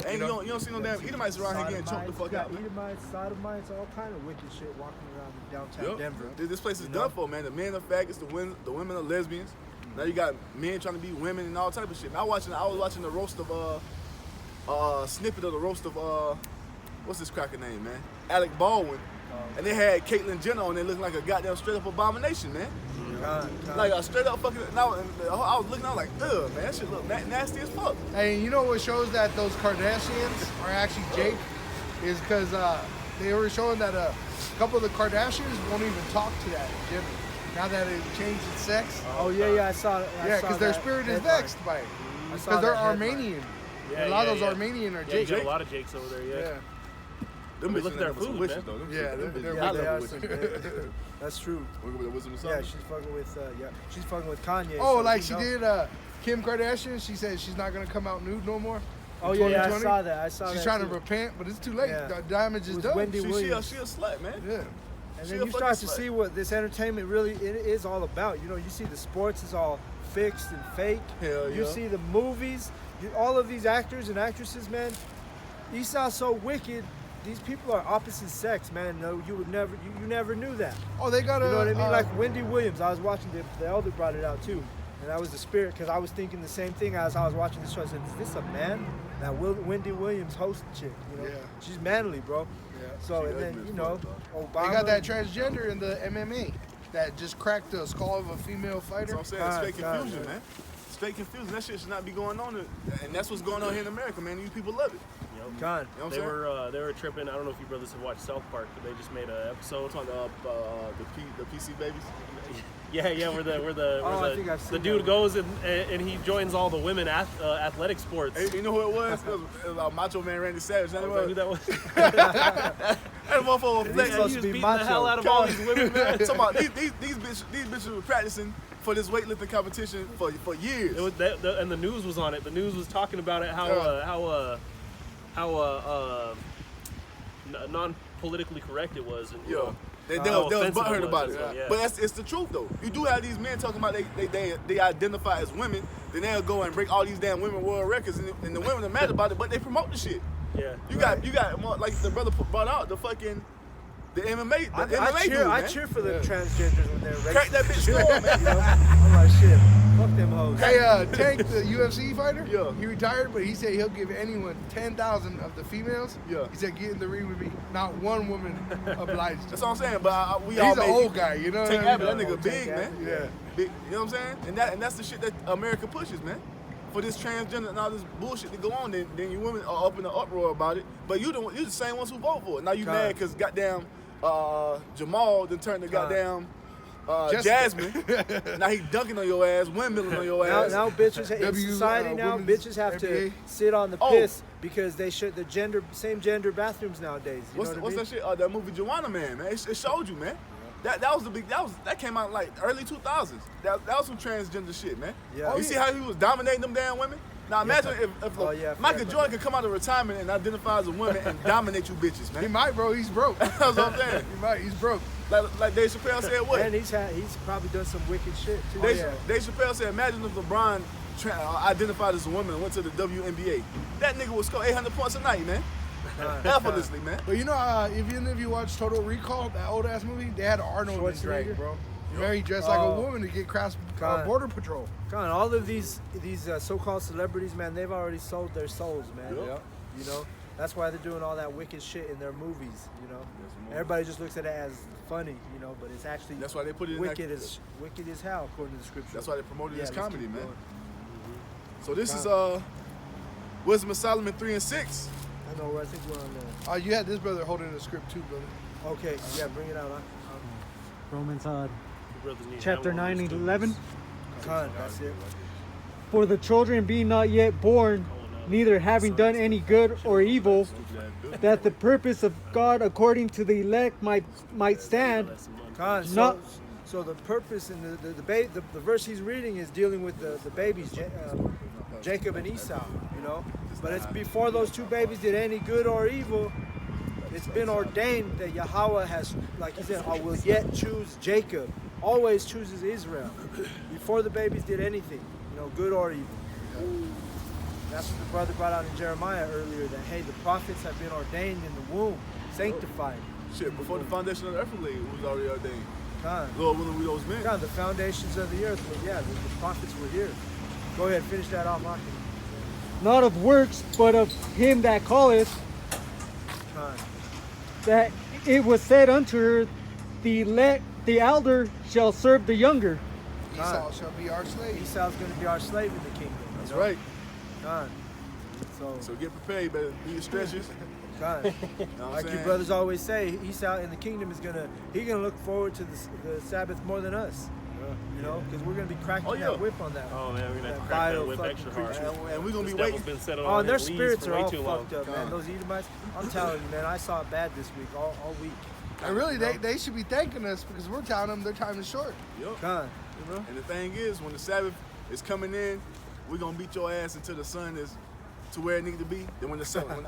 And you don't see no damn Edomites around here getting choked the fuck out, man. Edomites, sodomites, all kind of wicked shit walking around in downtown Yep. Denver. This place is You know? done for, man. The men are faggots, the women are lesbians. Now you got men trying to be women and all type of shit. I was watching the roast of snippet of the roast of what's this cracker name, man? Alec Baldwin And they had Caitlyn Jenner on there looking like a goddamn straight up abomination, man. Like a straight up fucking. Now, and I was looking, I was like, ugh, man, that shit look nasty as fuck. Hey, you know what shows that those Kardashians are actually Jake? Is because they were showing that a couple of the Kardashians won't even talk to that gender. Now that it changed its sex. Oh yeah, I saw it. Yeah, because their spirit is vexed by it. Because they're Armenian. Yeah, a lot of those Armenian are Yeah, Jake. you got a lot of Jakes over there, yeah. Them We bitches look at their ain't got some food, wishes, man. though. Them Yeah, bitches- they're them Yeah, bitches they got are wishes. some. That's true. Working with wisdom or Yeah, something? she's fucking with she's fucking with Kanye. Oh, so like you she know. did Kim Kardashian. She said she's not gonna come out nude no more. Oh in yeah, I 2020. saw that. I saw She's that. trying too. to repent, but it's too late. Yeah. The damage is With done. Wendy She a Williams. slut, man. Yeah. And She then a you fucking start to slut. see what this entertainment really it is all about. You know, you see the sports is all fixed and fake. Hell You yeah. see the movies. All of these actors and actresses, man. Esau's so wicked. These people are opposite sex, man. No, you would never, you never knew that. Oh, they got You a. know what I mean? Like Wendy Williams. I was watching the elder brought it out too, and that was the spirit because I was thinking the same thing as I was watching this show. I said, "Is this a man?" That Wendy Williams host chick. You know, Yeah. she's manly, bro. Yeah. So She and then ugly as you know, fuck, Obama. They got that transgender in the MMA that just cracked the skull of a female That's fighter. what I'm saying. It's straight God, confusion, man. man. Straight confusion. That shit should not be going on. And that's what's going on here in America, man. You people love it. Yep. Con. You know what I'm They saying? were tripping. I don't know if you brothers have watched South Park, but they just made an episode. Talking about the PC babies. Yeah, where I think I've the seen dude that goes and he joins all the women athletic sports. Hey, you know who it was? It was Macho Man Randy Savage. That I was who that was? that motherfucker was He's flexing. supposed He to was be beating macho. the hell out of all these women, man. Talking about these bitches were practicing for this weightlifting competition for years. It was and the news was on it. The news was talking about it how non-politically correct it was, and you know, They how was offensive butthurt it about was, it. so, yeah. But it's the truth though. You do have these men talking about they identify as women, then they'll go and break all these damn women world records, and the women are mad about it, but they promote the shit. Yeah. You got more, like the brother brought out the fucking the MMA I dude, cheer for the transgenders when they're Crack that bitch skull, man. You know? I'm like, shit, fuck them hoes. Hey, Tank, the UFC fighter. Yeah. He retired, but he said he'll give anyone 10,000 of the females. Yeah. He said get in the ring with me. Not one woman obliged. That's what I'm saying. But we He's all an made old guy, you know. Tank what I Abbott, mean? that nigga big, Tank man. Abbott, Yeah. Big, you know what I'm saying? And that's the shit that America pushes, man. For this transgender and all this bullshit to go on, then you women are up in the uproar about it. But you're the same ones who vote for it. Now you mad because goddamn Jamal then turned to goddamn Jasmine. Now he dunking on your ass, windmilling on your ass. Now bitches in W, society now women's bitches have to NBA. sit on the Oh. piss because they should the same gender bathrooms nowadays. You What's know that what I mean? shit? That movie Joanna Man, man. It showed you, man. That was the big. That came out like early 2000s. That was some transgender shit, man. Yeah. You see how he was dominating them damn women? Now imagine if Oh, yeah, I Michael forgot Jordan could come out of retirement and identify as a woman and dominate you bitches, He man. might, bro. He's broke. That's what I'm saying. He might. He's broke. Like Dave Chappelle said, what? And he's probably done some wicked shit too. Dave Chappelle said, imagine if LeBron identified as a woman and went to the WNBA. That nigga would score 800 points a night, man. Effortlessly, man. But you know, if you watch Total Recall, that old ass movie, they had Arnold in drag, Schwarzenegger? bro. Remember, he dressed like a Oh. woman to get cross God. border patrol. God, all of these so-called celebrities, man, they've already sold their souls, man. Yep. You know, that's why they're doing all that wicked shit in their movies. You know, everybody just looks at it as funny, you know, but it's actually That's why they put it in wicked that- as hell according to the scripture. That's why they promoted this let's comedy, keep man. going. So this is Wisdom of Solomon 3 and 6. I know. I think we're on the. Oh, you had this brother holding the script too, brother. Okay, yeah, bring it out. Romans Your brothers need chapter help on 9 these and dudes. 11. That's it. For the children being not yet born, neither having done any good or evil, that the purpose of God according to the elect might stand. Con, Not- so the purpose in the verse he's reading is dealing with the babies, Jacob and Esau, you know. But it's before those two babies did any good or evil. It's been ordained that Yahweh has, like he said, I will yet choose Jacob. Always chooses Israel before the babies did anything, you know, good or evil. That's what the brother brought out in Jeremiah earlier. That hey, the prophets have been ordained in the womb, sanctified. Shit, before the foundation of the earth was laid, it was already ordained. Con. Lord willing, we those men. God, the foundations of the earth. But yeah, the prophets were here. Go ahead, finish that off, Maki. Not of works, but of him that calleth, Con. that it was said unto her, the elder shall serve the younger. Esau shall be our slave. Esau's going to be our slave in the kingdom. That's right. God. So get prepared, better do your stretches. God. Know what Like I'm you saying? brothers always say, Esau in the kingdom is gonna look forward to the Sabbath more than us. You know, because we're gonna be cracking Oh, yeah. that whip on that. Oh man, we're gonna have to That crack that vile whip fucking extra hard. creature. And we're going to This be devil's waiting. been sitting Oh, on and their his leaves spirits for are way all too long. fucked up, man. Those Edomites, I'm telling you, man, I saw it bad this week, all week. And really, they should be thanking us because we're telling them their time is short. Yup. God, you know? And the thing is, when the Sabbath is coming in, we're going to beat your ass until the sun is to where it needs to be. Then when the sun, Where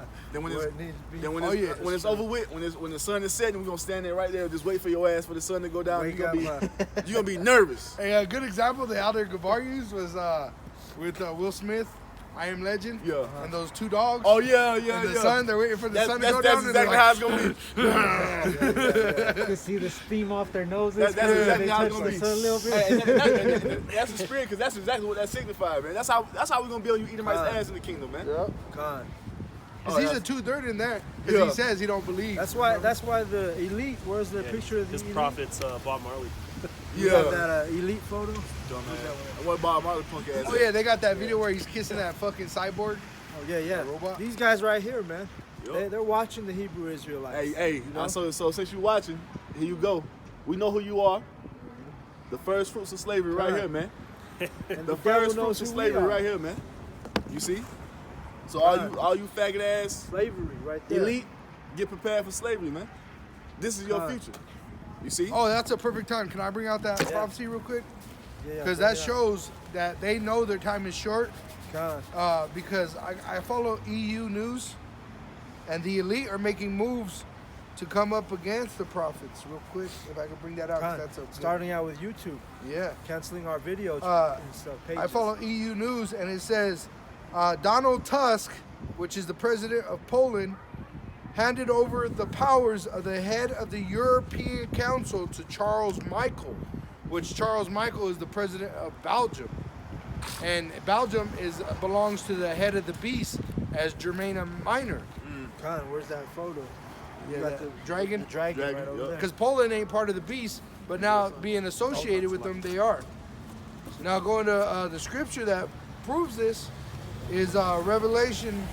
it needs to be. then when Oh, it's, yeah. when it's over with, when the sun is setting, we're gonna stand there right there, just wait for your ass for the sun to go down. Wake You're gonna up, be, you're gonna be nervous. A good example the Elder Gabar used was with Will Smith, I Am Legend, Yeah. and those two dogs. Oh yeah, yeah, and the yeah. sun, they're waiting for the sun to go That's down. and they're exactly like, how it's gonna be. You can see the steam off their noses. That's because exactly they how touch it's gonna the be. sun a little bit. And that's the spirit, because that's exactly what that signifies, man. That's how we're gonna be able to eat Edomite's ass in the kingdom, man. Yep. God. 'Cause he's a 2/3 in there. Because Yeah. he says he don't believe. That's why the elite, where's the picture of the His elite? prophet's Bob Marley. You got that elite photo? And what Bob Marley punk ass? Oh yeah, they got that video where he's kissing that fucking cyborg. Oh yeah. robot? These guys right here, man. Yup. They're watching the Hebrew Israelites. Hey, you know? so since you're watching, here you go. We know who you are. The first fruits of slavery right Right. here, man. And The devil first knows fruits of who we slavery are. right here, man. You see? So Right. all you faggot ass Slavery right there. elite, get prepared for slavery, man. This is your Right. future. You see? Oh, that's a perfect time. Can I bring out that Yeah. prophecy real quick? Yeah, Because bring that it up. shows that they know their time is short. God. Because I follow EU news, and the elite are making moves to come up against the prophets. Real quick, if I could bring that out, 'cause God. that's a good- Starting out with YouTube, Yeah. canceling our videos Uh, and stuff. Pages. I follow EU News, and it says Donald Tusk, which is the president of Poland, handed over the powers of the head of the European Council to Charles Michel, which Charles Michel is the president of Belgium. And Belgium belongs to the head of the beast as Germana Minor. God, where's that photo? Yeah, You got that the dragon. The dragon, Dragon, right over yup. there. Because Poland ain't part of the beast, but now being associated with them, they are. Now going to the scripture that proves this is Revelation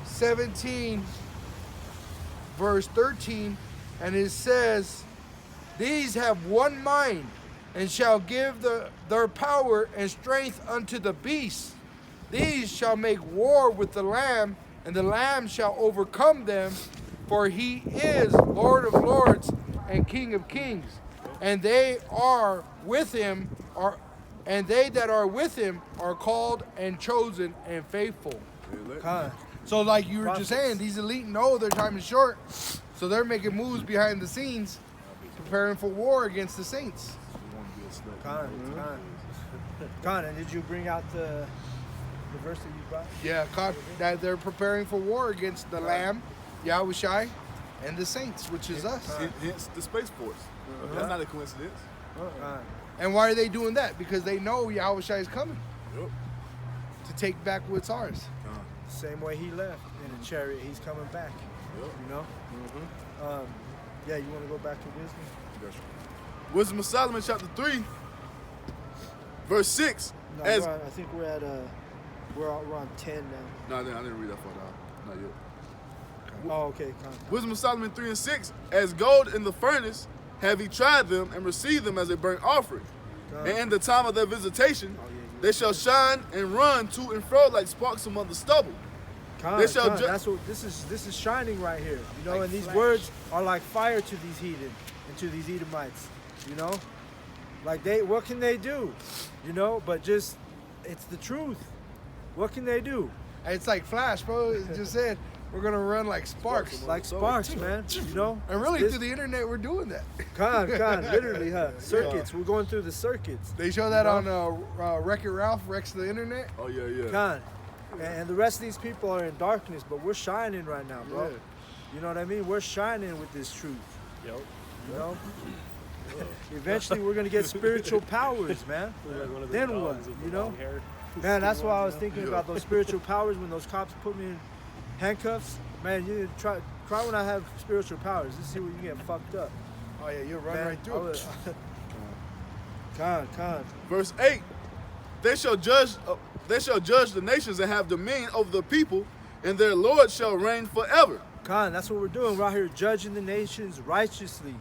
17, verse 13, and it says, "These have one mind, and shall give their power and strength unto the beast. These shall make war with the Lamb, and the Lamb shall overcome them, for he is Lord of lords and King of kings. And they are with him and they that are with him are called and chosen and faithful." God. So like you were just Prophets. saying, these elite know their time is short, so they're making moves behind the scenes, preparing for war against the saints. God. God. And did you bring out the verse that you brought? Yeah, that they're preparing for war against the Lamb, Yahushai, and the saints, which is us. Hence the Space Force. That's not a coincidence. God. And why are they doing that? Because they know Yahushai is coming Yup. to take back what's ours. Same way he left in a chariot, he's coming back. Yup. You know? Yeah, you want to go back to wisdom? Wisdom of Solomon, chapter 3, verse 6. No, As I think we're at we're on 10 now. No, I didn't read that far down. Not yet. Oh, okay. Wisdom of Solomon 3 and 6. As gold in the furnace have he tried them and received them as a burnt offering. And in the time of their visitation, they shall shine and run to and fro like sparks among the stubble. They shall ju- That's what this is shining right here. You know, Like and these flash. words are like fire to these heathen and to these Edomites. You know, like what can they do? You know, but just it's the truth. What can they do? It's like Flash, bro. It just said we're gonna run like sparks. Like sparks, man. You know, And really, This- through the internet, we're doing that. God, literally, huh? Circuits. We're going through the circuits. They show that on Wreck-It Ralph, Wrecks the Internet. Oh, yeah, yeah. God, and the rest of these people are in darkness, but we're shining right now, bro. Yeah. You know what I mean? We're shining with this truth. Yep. You know. Eventually, we're gonna get spiritual powers, man. We're like one of those Then dogs what? with the You know? long hair. Man, that's why I was You know? thinking about those spiritual powers when those cops put me in handcuffs. Man, you try cry when I have spiritual powers. This is where you get fucked up. Oh yeah, you'll run Man, right through it. Con. Verse 8, they shall judge the nations and have dominion over the people, and their Lord shall reign forever. Con, that's what we're doing. We're out here judging the nations righteously.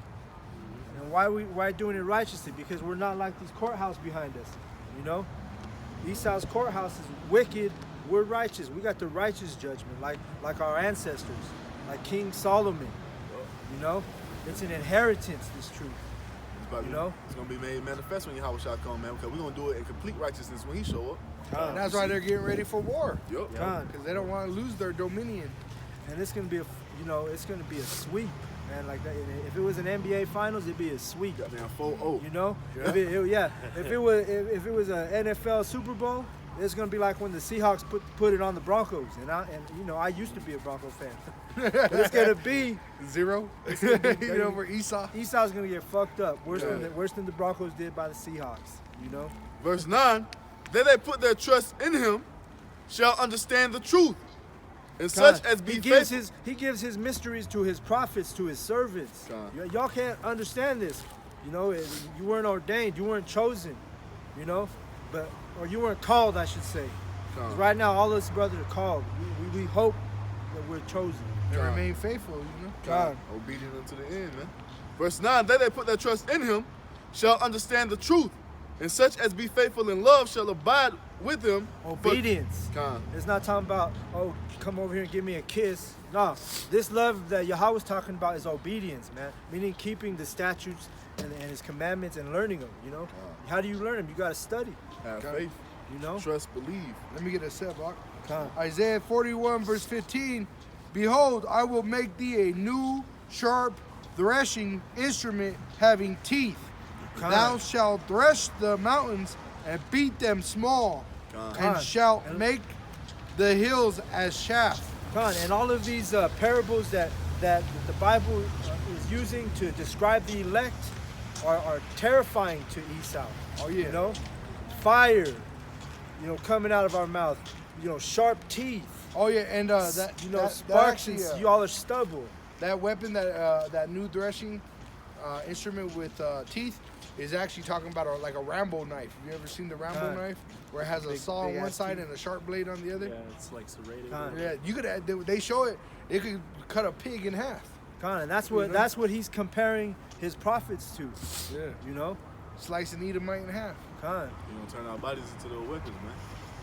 And why doing it righteously? Because we're not like these courthouse behind us. You know? Esau's courthouse is wicked. We're righteous. We got the righteous judgment, like our ancestors, like King Solomon. You know? It's an inheritance, this truth. You know? It's going to be made manifest when Yahweh shall come, man, because we're going to do it in complete righteousness when he show up. And that's why they're getting ready for war. Yup. Because they don't want to lose their dominion. And it's gonna be it's gonna be a sweep, man. Like that. If it was an NBA Finals, it'd be a sweep. Got me on 4-0. You know? Yeah. If it was an NFL Super Bowl, it's gonna be like when the Seahawks put it on the Broncos. And I used to be a Bronco fan. But it's gonna be 0. It's gonna be, for Esau. Esau's gonna get fucked up worse than the Broncos did by the Seahawks. You know? Verse 9, they put their trust in him shall understand the truth. And such as be faithful. He gives his mysteries to his prophets, to his servants. Y'all can't understand this. You know, you weren't ordained, you weren't chosen, you know, or you weren't called, I should say. 'Cause right now, all us brothers are called. We hope that we're chosen. And remain faithful, God. Obedient unto the end, man. Verse 9, they put their trust in him shall understand the truth. And such as be faithful in love shall abide with him. Obedience. It's not talking about, oh, come over here and give me a kiss. No, this love that Yahweh was talking about is obedience, man. Meaning keeping the statutes and his commandments and learning them, you know? How do you learn them? You got to study. Have faith. You know? Trust, believe. Let me get a set, Bach. Isaiah 41, verse 15. Behold, I will make thee a new, sharp threshing instrument having teeth. Thou shalt thresh the mountains and beat them small, and shalt make the hills as chaff. And all of these parables that the Bible is using to describe the elect are terrifying to Esau. Oh yeah. You know, fire, coming out of our mouth. Sharp teeth. Oh yeah, and sparks. Y'all are stubble. That weapon, that new threshing instrument with teeth, is actually talking about like a Rambo knife. Have you ever seen the Rambo knife, where it has a saw on one side and a sharp blade on the other? Yeah, it's like serrated. Yeah, you could. They show it. It could cut a pig in half. And that's what he's comparing his prophets to. Yeah. You know, slice and eat a mite in half. We're gonna turn our bodies into those weapons, man.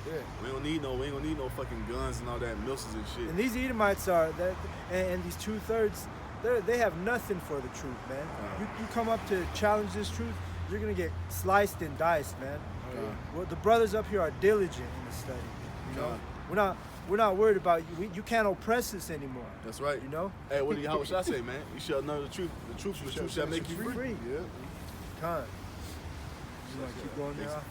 Yeah. We ain't gonna need no fucking guns and all that missiles and shit. And these Edomites and these 2/3, they have nothing for the truth, man. You come up to challenge this truth, you're gonna get sliced and diced, man. Well, the brothers up here are diligent in the study. You know, we're not worried about you. You can't oppress us anymore. That's right. You know. Hey, what should I say, man? You shall know the truth. The truth shall make you free. Yeah. You want to keep going there?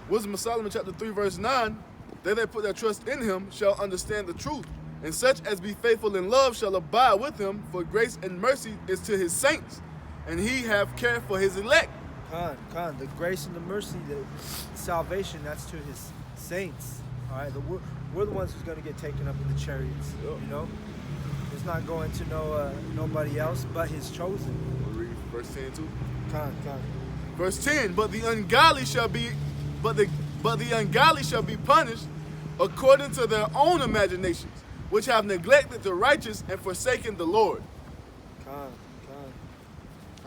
Wisdom of Solomon, chapter 3, verse 9. They that put their trust in him shall understand the truth, and such as be faithful in love shall abide with him. For grace and mercy is to his saints, and he have care for his elect. The grace and the mercy, the salvation, that's to his saints. All right, we're the ones who's going to get taken up in the chariots. You know, it's not going to nobody else but his chosen. We'll read verse 10 too. Verse 10. But the ungodly shall be punished according to their own imaginations, which have neglected the righteous and forsaken the Lord. I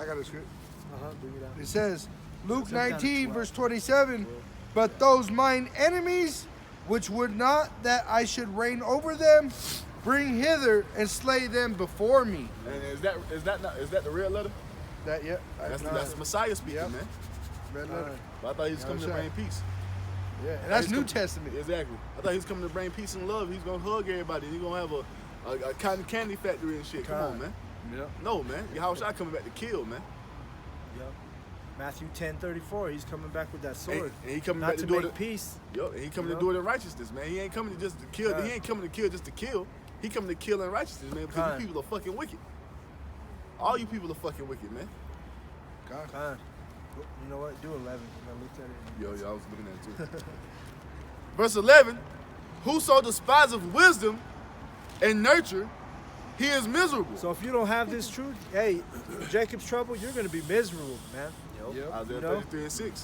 got a script. Bring it out. It says, Luke 19, verse 27, but those mine enemies, which would not that I should reign over them, bring hither and slay them before me. And is that the real letter? That's Messiah speaking, man. Red letter. But I thought he was coming to bring peace. Yeah, and that's New Testament. Exactly. I thought he was coming to bring peace and love. He's gonna hug everybody. He's gonna have a cotton candy factory and shit. Come on, man. Yeah. No, man. Yahushua coming back to kill, man. Yep. Matthew 10:34. He's coming back with that sword. And he coming not back to do make peace. Yup. And he coming to do it in righteousness, man. He ain't coming to just to kill. He ain't coming to kill just to kill. He coming to kill in righteousness, man. Because you people are fucking wicked. All you people are fucking wicked, man. You know what? Do 11. I looked at it. I was looking at it too. Verse 11. Whoso despiseth wisdom and nurture, he is miserable. So if you don't have this truth, hey, Jacob's trouble, you're going to be miserable, man. Yep. Isaiah You know? 33:6.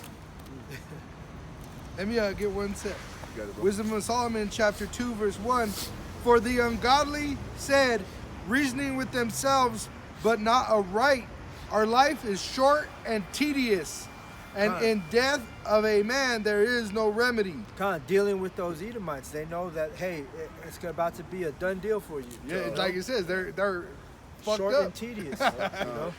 Let me get one sec. You got it, bro. Wisdom of Solomon, chapter 2, verse 1. For the ungodly said, reasoning with themselves, but not aright. Our life is short and tedious, and in death of a man there is no remedy. Kind of dealing with those Edomites, they know that, hey, it's about to be a done deal for you. Yeah, you know? like it says, they're fucked Short up. and tedious. You know?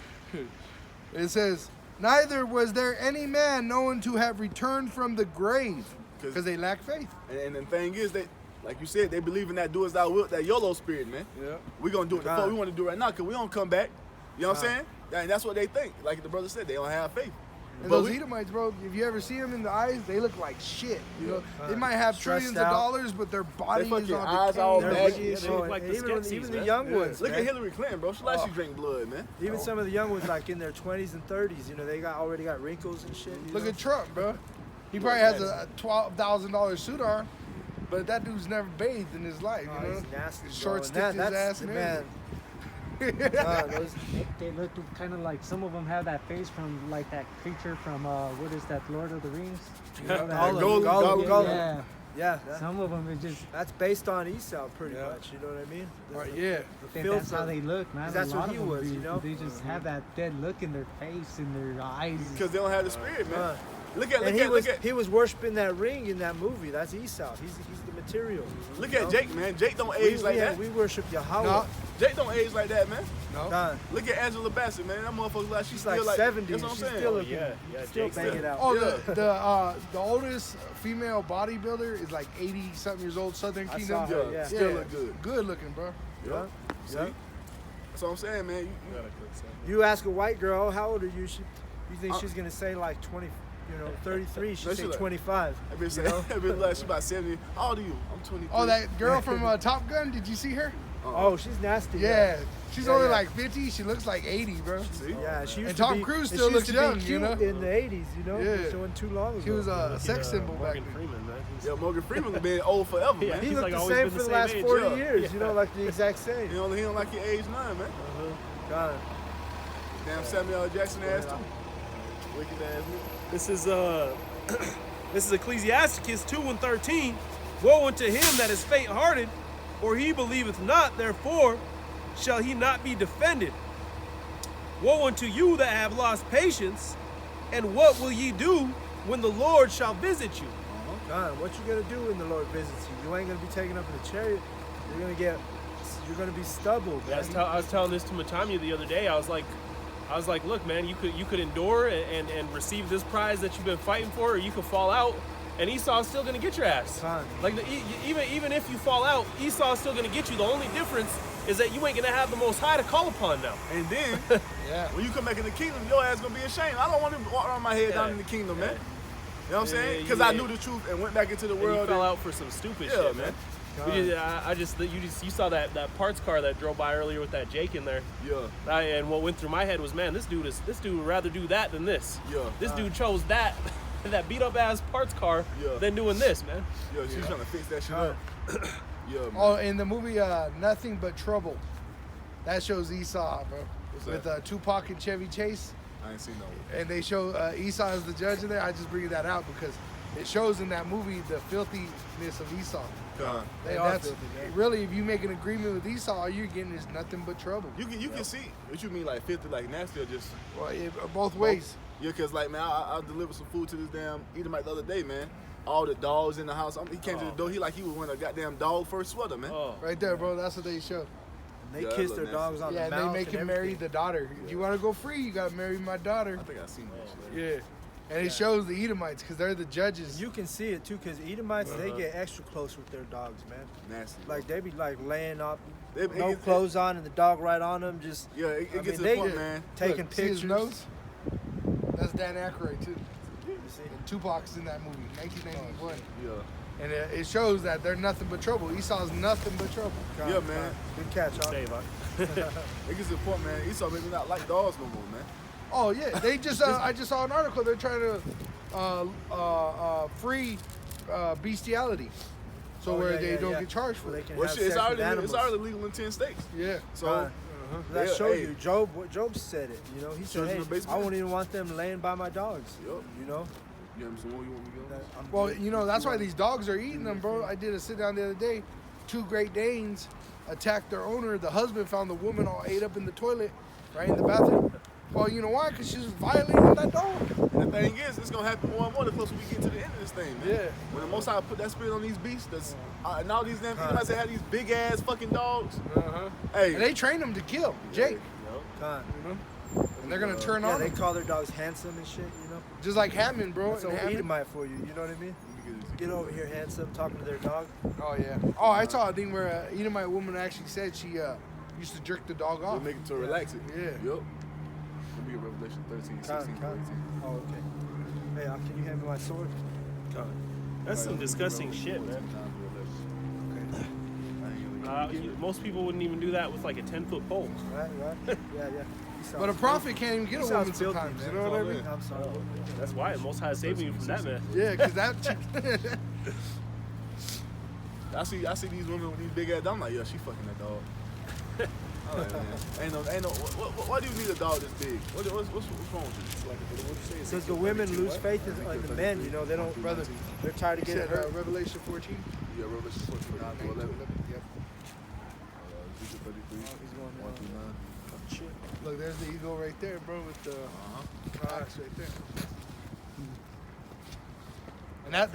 It says, neither was there any man known to have returned from the grave, because they lack faith. And the thing is, they, like you said, they believe in that do as thou wilt, that YOLO spirit, man. Yeah. We're going to do it before we want to do it right now because we don't come back. You know what I'm saying? And that's what they think. Like the brother said, they don't have faith. And But those we- Edomites, bro, if you ever see them in the eyes, they look like shit. You know, they might have Stressed trillions out. of dollars, but their body is fucking on eyes decay. all They're bad. rich, Yeah, they look like the even Skeksis, the man. young ones. Look man. at Hillary Clinton, bro. She likes she drink blood, man. Even some of the young ones, like in their 20s and 30s, you know, they already got wrinkles and shit. You Look know? at Trump, bro. He probably has a $12,000 suit on, but that dude's never bathed in his life. Oh, You know, he's nasty, His bro. shorts And stick his ass in man. Those, They look kind of like, some of them have that face from like that creature from what is that, Lord of the Rings? You know, that- Gollum. Yeah. Yeah, Some of them is just. that's based on Esau, pretty much. You know what I mean? Right, yeah. The I think filth that's how of- they look, man. 'cause that's A lot what he of them was, do. you know? They just have that dead look in their face and their eyes. Because they don't have the spirit, man. Uh, Look at he was worshiping that ring in that movie. That's Esau. He's the material. look you at know? Jake, man. Jake don't age like that. We worship Yahweh. No. Jake don't age like that, man. No. God, Look at Angela Bassett, man. That motherfucker like she's she's still like like 70. That's what I'm She's saying. still looking, yeah, still Jake's banging still- out. Oh, Yeah. the oldest female bodybuilder is like 80-something years old, Southern I Kingdom. saw her, Yeah, yeah. still look good. Good looking, bro. Yeah. See? Yeah. That's what I'm saying, man. You- You ask a white girl, how old are you? You think Uh, she's gonna say like 20, 33? She'd No, say she like- 25. That bitch say, that bitch like she about 70. How old are you? I'm 23. Oh, that girl from Top Gun, did you see her? Oh, she's nasty. Yeah. She's Yeah, only yeah. like 50. She looks like 80, bro. See? Yeah, she used And to Tom be, Cruise and still she looks used to be young, cute you know? in the 80s, you know? Yeah. It wasn't too long ago. He was a sex symbol back Morgan then. Freeman, man. Yeah, Morgan Freeman been old forever, Yeah. man. He He's looked like the always same been for the the same last age. 40 Yeah. years, you know, like the exact same. He don't like he age 9, man. God. Damn Samuel L. Jackson ass too. Wicked ass nigga. This is this is Ecclesiasticus 2:13. Woe unto him that is faint-hearted, for he believeth not, therefore shall he not be defended. Woe unto you that have lost patience, and what will ye do when the Lord shall visit you? God, what you gonna do when the Lord visits you? You ain't gonna be taken up in a chariot. You're gonna be stubble, Yeah, man. I was telling this to Matanya the other day. I was like, look, man, you could endure and receive this prize that you've been fighting for, or you could fall out, and Esau's still gonna get your ass. Fine. Like even if you fall out, Esau's still gonna get you. The only difference is that you ain't gonna have the Most High to call upon now. And then, Yeah. when you come back in the kingdom, your ass gonna be ashamed. I don't want to walk around my head down Yeah. in the kingdom, Yeah. man. You know what I'm saying? Yeah, Because I knew the truth and went back into the And you world. fell and- out for some stupid Yeah, shit, man. man. You saw that parts car that drove by earlier with that Jake in there. Yeah. And what went through my head was, man, this dude would rather do that than this. Yeah. This dude chose that beat up ass parts car Yeah. than doing this, man. Yeah, she's trying to fix that shit up. Yeah, man. Oh, in the movie Nothing But Trouble, that shows Esau, bro. What's With that? Tupac and Chevy Chase. I ain't seen no one. And they show Esau as the judge in there. I just bring that out because it shows in that movie the filthiness of Esau. God. They And are that's filthy, man. really, if you make an agreement with Esau, all you're getting is nothing but trouble. You can see what you mean, like 50, like nasty, or just Well, both ways. Yeah, cause like man, I delivered some food to this damn Edomite the other day, man. All the dogs in the house. He came to the door. He like he was wearing a goddamn dog fur sweater, man. Oh. Right there, bro. That's what they show. They Yeah, that kiss look their nasty. dogs on Yeah, the and mouth. they make and him marry everything. the daughter. If you want to go free, you got to marry my daughter. I think I seen that shit. Yeah. And it shows the Edomites because they're the judges. You can see it too, cause Edomites they get extra close with their dogs, man. Nasty. Like they be like laying up, It no gets- clothes on, and the dog right on them, just Yeah, it I gets mean, to they the point, get- man. taking Look, see pictures. his nose? That's Dan Aykroyd too. You see? And Tupac's in that movie, 1991. Yeah. And it shows that they're nothing but trouble. Esau's nothing but trouble. God, Yeah, man. Good catch, huh? Dave, huh? It gets to the point, man. Esau made me not like dogs no more, man. Oh yeah, they just I just saw an article. They're trying to free bestiality. So where they don't get charged for They it. can Well, have shit, it's sex with already animals. legal in 10 states. Yeah. So That yeah, showed hey. you. Job said it. You know, he said, Children "Hey, in the basement? I won't even want them laying by my dogs." Yup. You know. You have some more you want me to go? I'm Well, good. you know, that's why these dogs are eating them, bro. I did a sit down the other day. 2 Great Danes attacked their owner. The husband found the woman all ate up in the toilet, right in the bathroom. Well, you know why? Because she was violating that dog. And the thing is, it's gonna happen more and more the closer we get to the end of this thing, man. Yeah. When the Most High put that spirit on these beasts, that's and all these damn people say have these big ass fucking dogs. Hey, And they train them to kill, Jake. Con. You know? And they're gonna turn Yeah, on they them. call their dogs handsome and shit. You know. Just like Hammond, bro. That's And an Hammond- Edomite for you. You know what I mean? Get over here, handsome, talking to their dog. Oh yeah. Oh, I saw a thing where Edomite woman actually said she used to jerk the dog they off. make it to relax it. Yeah. Yup. Let me get Revelation 13, 16, 18. Oh, okay. Hey, can you hand me my sword? That's some disgusting shit, man. Most people wouldn't even do that with like a 10-foot pole. Right. Yeah. But a prophet can't even get a woman sometimes. You know what I mean? I'm sorry. That's why the Most High is saving you from that, man. Yeah, because that. I see these women with these big ass. I'm like, yo, she fucking that dog. I'm like, man, ain't no. Why do you need a dog this big? What's wrong with you? Because the women lose faith in the men. You know, they don't, brother. They're tired of getting said hurt. Revelation 14. Yeah, Revelation 14, 9 to 11. Yep. Ezekiel 33, He's going 1 through 9. Shit. Look, there's the eagle right there, bro, with the axe right there. And that